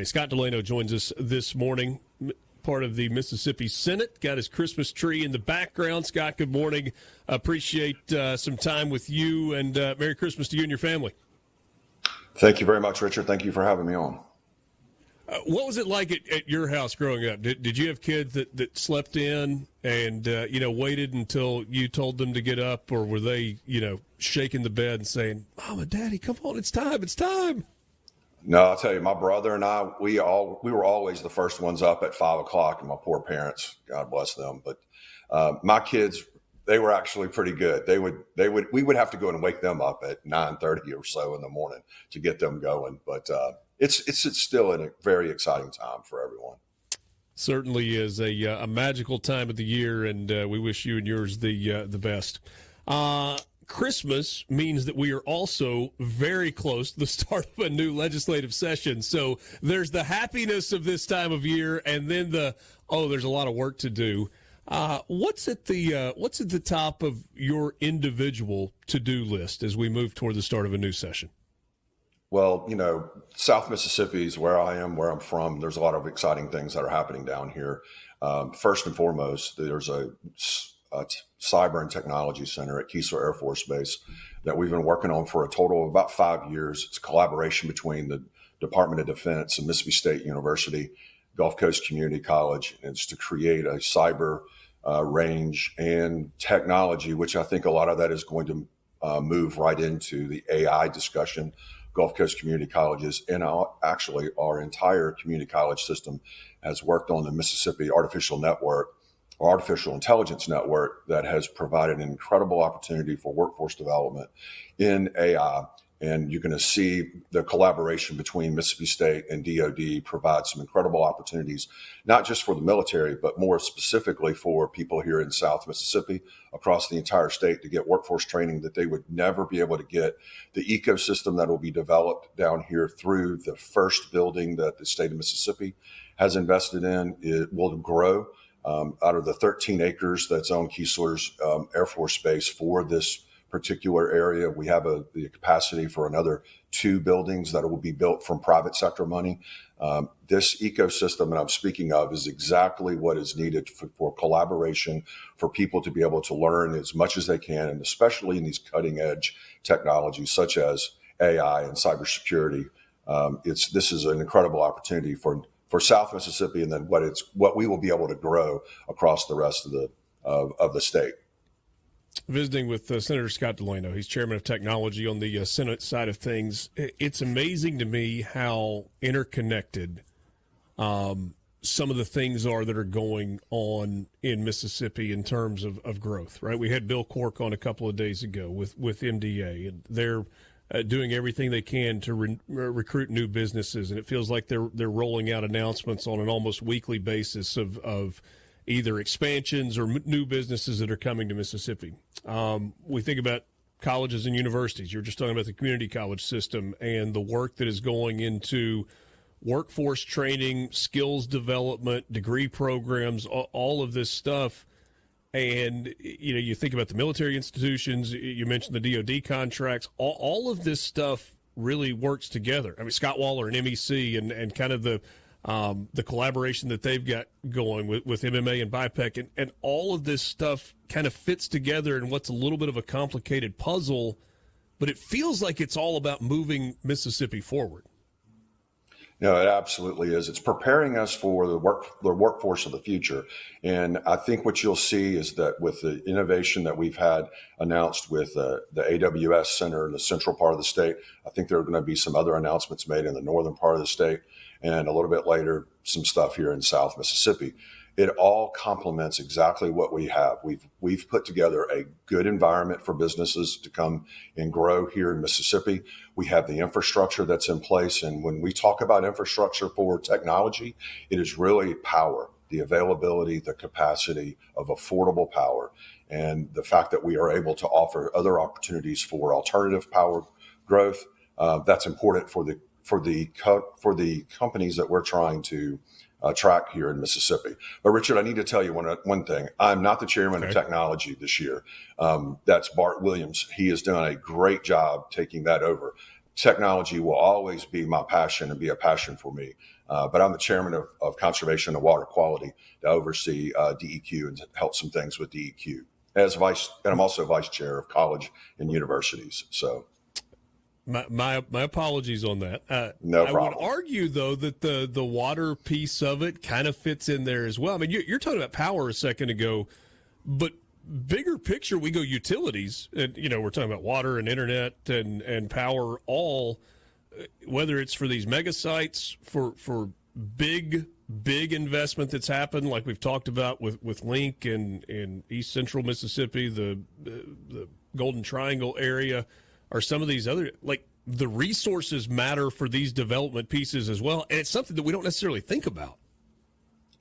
Scott DeLano joins us this morning, part of the Mississippi Senate. Got his Christmas tree in the background. Scott, good morning. Appreciate some time with you, and Merry Christmas to you and your family. Thank you very much, Richard. Thank you for having me on. What was it like at your house growing up? Did you have kids that slept in and, waited until you told them to get up, or were they, shaking the bed and saying, Mama, Daddy, come on, it's time? No, I'll tell you, my brother and I, we were always the first ones up at 5 o'clock, and my poor parents, God bless them. But my kids, they were actually pretty good. We would have to go and wake them up at 9:30 or so in the morning to get them going. But it's still a very exciting time for everyone. Certainly is a magical time of the year, and we wish you and yours the best. Christmas means that we are also very close to the start of a new legislative session. So there's the happiness of this time of year, and then there's a lot of work to do. What's at the top of your individual to-do list as we move toward the start of a new session? Well, South Mississippi is where I am, where I'm from. There's a lot of exciting things that are happening down here. First and foremost, there's a cyber and technology center at Keesler Air Force Base that we've been working on for a total of about 5 years. It's a collaboration between the Department of Defense and Mississippi State University, Gulf Coast Community College, and it's to create a cyber range and technology, which I think a lot of that is going to move right into the AI discussion. Gulf Coast Community Colleges and actually our entire community college system has worked on the Mississippi Artificial Intelligence Network that has provided an incredible opportunity for workforce development in AI. And you're going to see the collaboration between Mississippi State and DoD provide some incredible opportunities, not just for the military, but more specifically for people here in South Mississippi, across the entire state, to get workforce training that they would never be able to get. The ecosystem that will be developed down here through the first building that the state of Mississippi has invested in, it will grow. Out of the 13 acres that's on Keesler's Air Force Base for this particular area, we have the capacity for another 2 buildings that will be built from private sector money. This ecosystem that I'm speaking of is exactly what is needed for collaboration, for people to be able to learn as much as they can, and especially in these cutting edge technologies such as AI and cybersecurity. This is an incredible opportunity for South Mississippi, and then what we will be able to grow across the rest of the state. Visiting with Senator Scott DeLano. He's chairman of technology on the Senate side of things. It's amazing to me how interconnected some of the things are that are going on in Mississippi in terms of growth, right? We had Bill Cork on a couple of days ago with MDA, and they're doing everything they can to recruit new businesses, and it feels like they're rolling out announcements on an almost weekly basis of either expansions or new businesses that are coming to Mississippi. We think about colleges and universities. You're just talking about the community college system and the work that is going into workforce training, skills development, degree programs, all of this stuff. And, you think about the military institutions, you mentioned the DOD contracts, all of this stuff really works together. I mean, Scott Waller and MEC and kind of the collaboration that they've got going with MMA and BIPEC, and all of this stuff kind of fits together in what's a little bit of a complicated puzzle, but it feels like it's all about moving Mississippi forward. No, it absolutely is. It's preparing us for the workforce of the future. And I think what you'll see is that with the innovation that we've had announced with the AWS Center in the central part of the state, I think there are going to be some other announcements made in the northern part of the state, and a little bit later, some stuff here in South Mississippi. It all complements exactly what we have. We've put together a good environment for businesses to come and grow here in Mississippi. We have the infrastructure that's in place. And when we talk about infrastructure for technology, it is really power, the availability, the capacity of affordable power, and the fact that we are able to offer other opportunities for alternative power growth. That's important for the companies that we're trying to track here in Mississippi. But Richard, I need to tell you one thing. I'm not the chairman of technology this year. That's Bart Williams. He has done a great job taking that over. technology will always be my passion and be a passion for me. But I'm the chairman of Conservation and Water Quality to oversee DEQ and help some things with DEQ. And I'm also vice chair of college and universities. So. My apologies on that. No problem. I would argue, though, that the water piece of it kind of fits in there as well. I mean, you're talking about power a second ago, but bigger picture, we go utilities, and we're talking about water and internet and power, all, whether it's for these mega sites, for big investment that's happened, like we've talked about with Link in East Central Mississippi, the Golden Triangle area. Or some of these other, like, the resources matter for these development pieces as well. And it's something that we don't necessarily think about.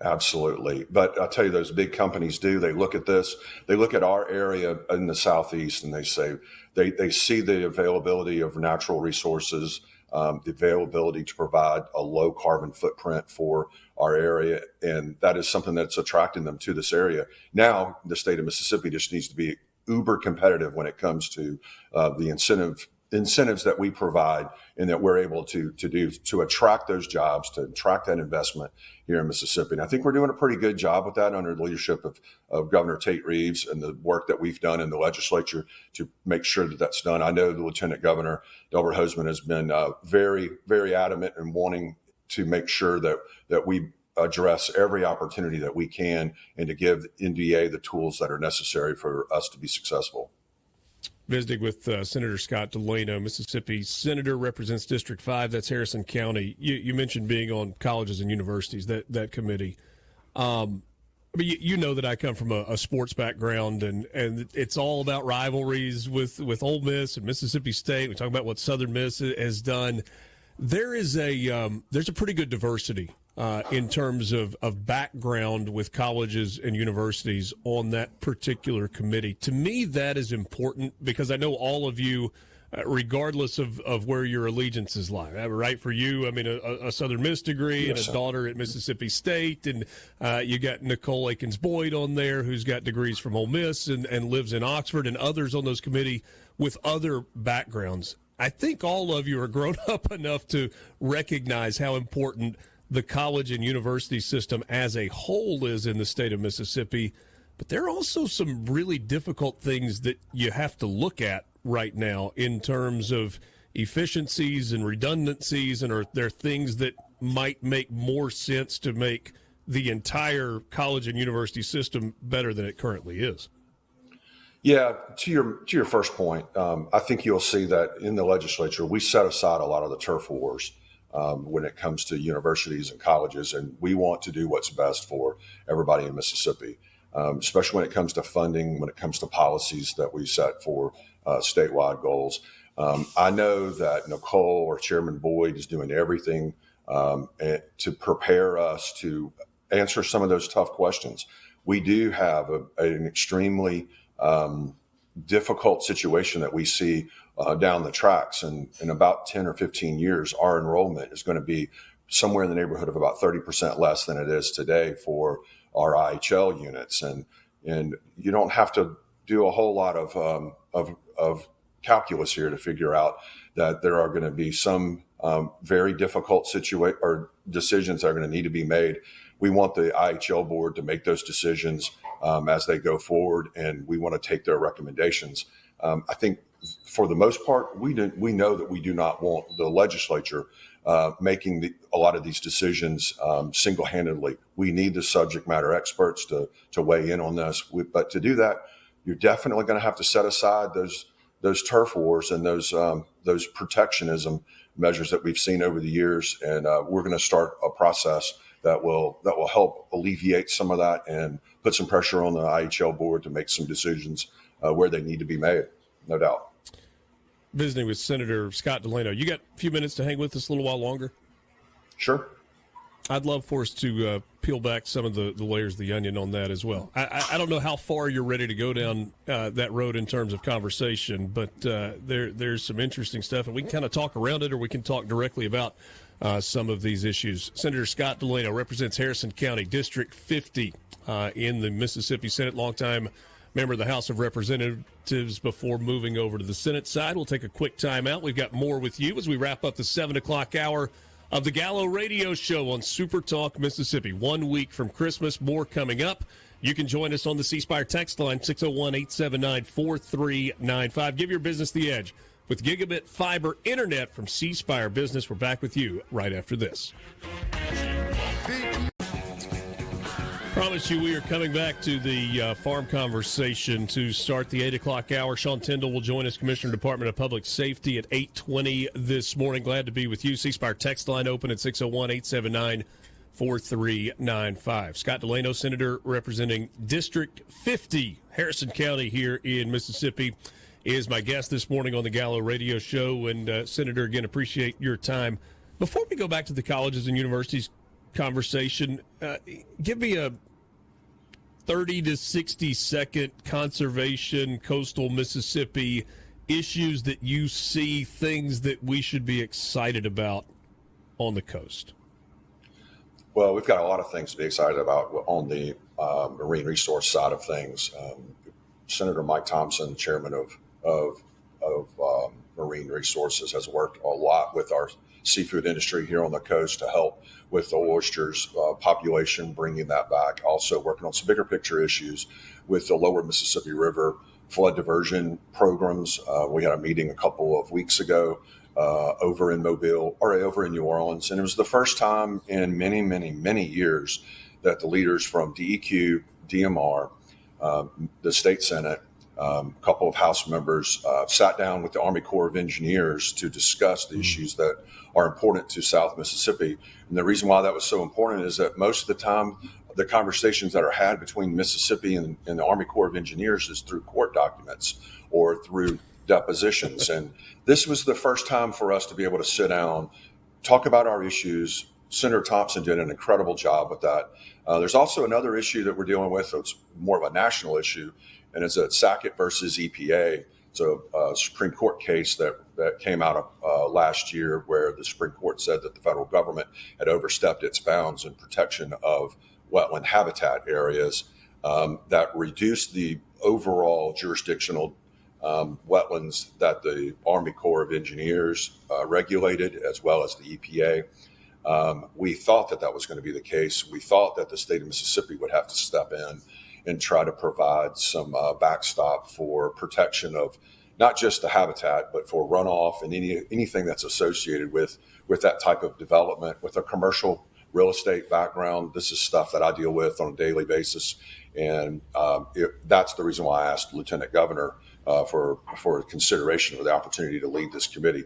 Absolutely. But I'll tell you, those big companies do. They look at this. They look at our area in the Southeast, and they say they see the availability of natural resources, the availability to provide a low carbon footprint for our area. And that is something that's attracting them to this area. Now, the state of Mississippi just needs to be uber competitive when it comes to the incentives that we provide and that we're able to do to attract those jobs, to attract that investment here in Mississippi. And I think we're doing a pretty good job with that under the leadership of Governor Tate Reeves and the work that we've done in the legislature to make sure that that's done. I know the Lieutenant Governor, Delbert Hosemann, has been very, very adamant in wanting to make sure that we address every opportunity that we can and to give NDA the tools that are necessary for us to be successful. Visiting with Senator Scott DeLano, Mississippi Senator, represents District 5. That's Harrison County. You mentioned being on colleges and universities, that committee. I mean, you know that I come from a sports background, and it's all about rivalries with Ole Miss and Mississippi State. We talk about what Southern Miss has done. There's a pretty good diversity in terms of background with colleges and universities on that particular committee. To me, that is important because I know all of you, regardless of where your allegiances lie, right? For you, I mean, a Southern Miss degree, yes, and a daughter at Mississippi State, and you got Nicole Akins-Boyd on there who's got degrees from Ole Miss and lives in Oxford, and others on those committee with other backgrounds. I think all of you are grown up enough to recognize how important the college and university system as a whole is in the state of Mississippi. But there are also some really difficult things that you have to look at right now in terms of efficiencies and redundancies, and are there things that might make more sense to make the entire college and university system better than it currently is? Yeah, to your first point, I think you'll see that in the legislature, we set aside a lot of the turf wars when it comes to universities and colleges, and we want to do what's best for everybody in Mississippi, especially when it comes to funding, when it comes to policies that we set for statewide goals. I know that Nicole or Chairman Boyd is doing everything to prepare us to answer some of those tough questions. We do have an extremely difficult situation that we see down the tracks. And in about 10 or 15 years, our enrollment is going to be somewhere in the neighborhood of about 30% less than it is today for our IHL units. And you don't have to do a whole lot of calculus here to figure out that there are going to be some very difficult decisions that are going to need to be made. We want the IHL board to make those decisions as they go forward, and we want to take their recommendations. I think for the most part, we know that we do not want the legislature making a lot of these decisions single-handedly. We need the subject matter experts to weigh in on this. But to do that, you're definitely going to have to set aside those turf wars and those protectionism measures that we've seen over the years, and we're going to start a process that will help alleviate some of that and put some pressure on the IHL board to make some decisions where they need to be made, no doubt. Visiting with Senator Scott DeLano. You got a few minutes to hang with us a little while longer? Sure. I'd love for us to peel back some of the layers of the onion on that as well. I don't know how far you're ready to go down that road in terms of conversation, but there's some interesting stuff, and we can kind of talk around it, or we can talk directly about some of these issues. Senator Scott DeLano represents Harrison County, District 50 in the Mississippi Senate, longtime member of the House of Representatives, before moving over to the Senate side. We'll take a quick time out. We've got more with you as we wrap up the 7 o'clock hour of the Gallo Radio Show on SuperTalk Mississippi. 1 week from Christmas, more coming up. You can join us on the C Spire text line, 601-879-4395. Give your business the edge with gigabit fiber internet from C Spire Business. We're back with you right after this. Promise you we are coming back to the farm conversation to start the 8 o'clock hour. Sean Tyndall will join us, Commissioner, Department of Public Safety, at 8:20 this morning. Glad to be with you. C Spire text line open at 601-879-4395. Scott DeLano, Senator representing District 50, Harrison County here in Mississippi, is my guest this morning on the Gallo Radio Show. And, Senator, again, appreciate your time. Before we go back to the colleges and universities conversation, give me a 30 to 60 second conservation, coastal Mississippi issues that you see, things that we should be excited about on the coast. Well, we've got a lot of things to be excited about on the marine resource side of things. Senator Mike Thompson, chairman of Marine Resources, has worked a lot with our seafood industry here on the coast to help with the oysters population, bringing that back. Also working on some bigger picture issues with the lower Mississippi River flood diversion programs. We had a meeting a couple of weeks ago over in Mobile, or over in New Orleans, and it was the first time in many, many, many years that the leaders from DEQ, DMR, the state Senate, a couple of House members sat down with the Army Corps of Engineers to discuss the issues that are important to South Mississippi. And the reason why that was so important is that most of the time, the conversations that are had between Mississippi and the Army Corps of Engineers is through court documents or through depositions. And this was the first time for us to be able to sit down, talk about our issues. Senator Thompson did an incredible job with that. There's also another issue that we're dealing with. It's more of a national issue, and it's a Sackett versus EPA. It's a Supreme Court case that came out of last year, where the Supreme Court said that the federal government had overstepped its bounds in protection of wetland habitat areas that reduced the overall jurisdictional wetlands that the Army Corps of Engineers regulated, as well as the EPA. We thought that was going to be the case. We thought that the state of Mississippi would have to step in and try to provide some backstop for protection of not just the habitat, but for runoff and anything that's associated with that type of development. With a commercial real estate background, this is stuff that I deal with on a daily basis. And that's the reason why I asked Lieutenant Governor for consideration for the opportunity to lead this committee.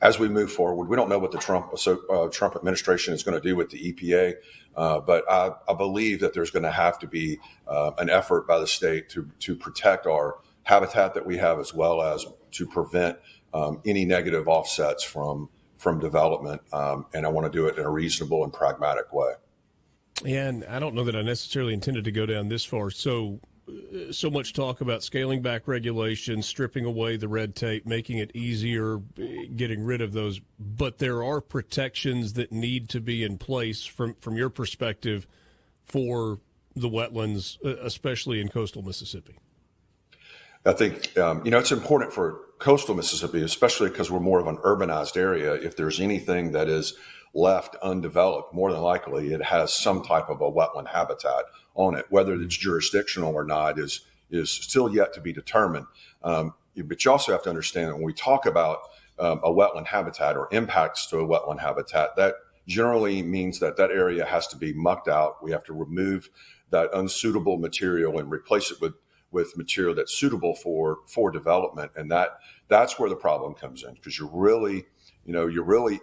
As we move forward, we don't know what the Trump administration is going to do with the EPA, but I believe that there's going to have to be an effort by the state to protect our habitat that we have, as well as to prevent any negative offsets from development. And I want to do it in a reasonable and pragmatic way. And I don't know that I necessarily intended to go down this far. So much talk about scaling back regulations, stripping away the red tape, making it easier, getting rid of those. But there are protections that need to be in place from your perspective for the wetlands, especially in coastal Mississippi. I think, it's important for coastal Mississippi, especially because we're more of an urbanized area. If there's anything that is left undeveloped, more than likely it has some type of a wetland habitat on it. Whether it's jurisdictional or not is still yet to be determined. But you also have to understand that when we talk about a wetland habitat or impacts to a wetland habitat, that generally means that area has to be mucked out. We have to remove that unsuitable material and replace it with material that's suitable for development. And that's where the problem comes in, because you're really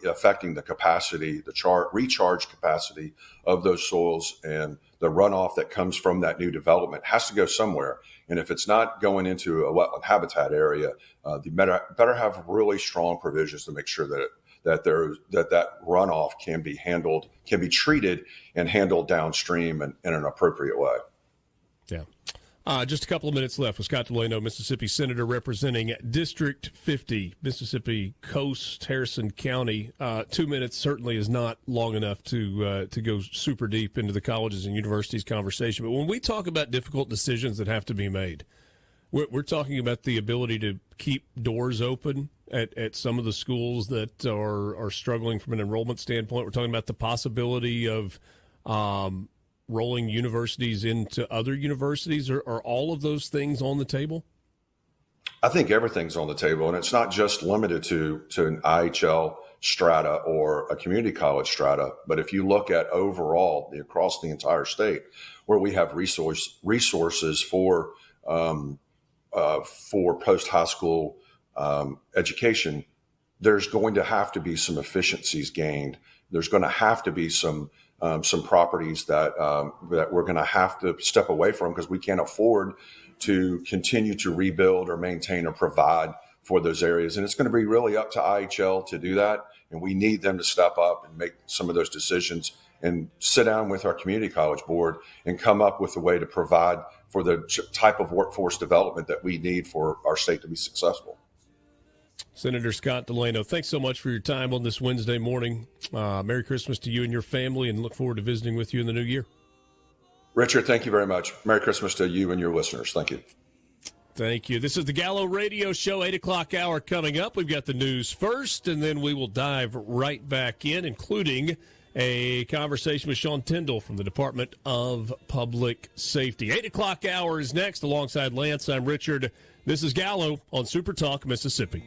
affecting the capacity, the recharge capacity of those soils, and the runoff that comes from that new development has to go somewhere. And if it's not going into a wetland habitat area, you better have really strong provisions to make sure that runoff can be treated and handled downstream in an appropriate way. Yeah. Just a couple of minutes left with Scott DeLano, Mississippi Senator representing District 50, Mississippi Coast, Harrison County. 2 minutes certainly is not long enough to go super deep into the colleges and universities conversation. But when we talk about difficult decisions that have to be made, we're talking about the ability to keep doors open at some of the schools that are struggling from an enrollment standpoint. We're talking about the possibility of rolling universities into other universities. Are all of those things on the table? I think everything's on the table, and it's not just limited to an IHL strata or a community college strata. But if you look at overall across the entire state, where we have resources for post-high school education, there's going to have to be some efficiencies gained. There's going to have to be some properties that we're going to have to step away from because we can't afford to continue to rebuild or maintain or provide for those areas. And it's going to be really up to IHL to do that. And we need them to step up and make some of those decisions and sit down with our community college board and come up with a way to provide for the type of workforce development that we need for our state to be successful. Senator Scott DeLano, thanks so much for your time on this Wednesday morning. Merry Christmas to you and your family, and look forward to visiting with you in the new year. Richard, thank you very much. Merry Christmas to you and your listeners. Thank you. Thank you. This is the Gallo Radio Show, 8 o'clock hour coming up. We've got the news first, and then we will dive right back in, including a conversation with Sean Tyndall from the Department of Public Safety. 8 o'clock hour is next. Alongside Lance, I'm Richard. This is Gallo on SuperTalk, Mississippi.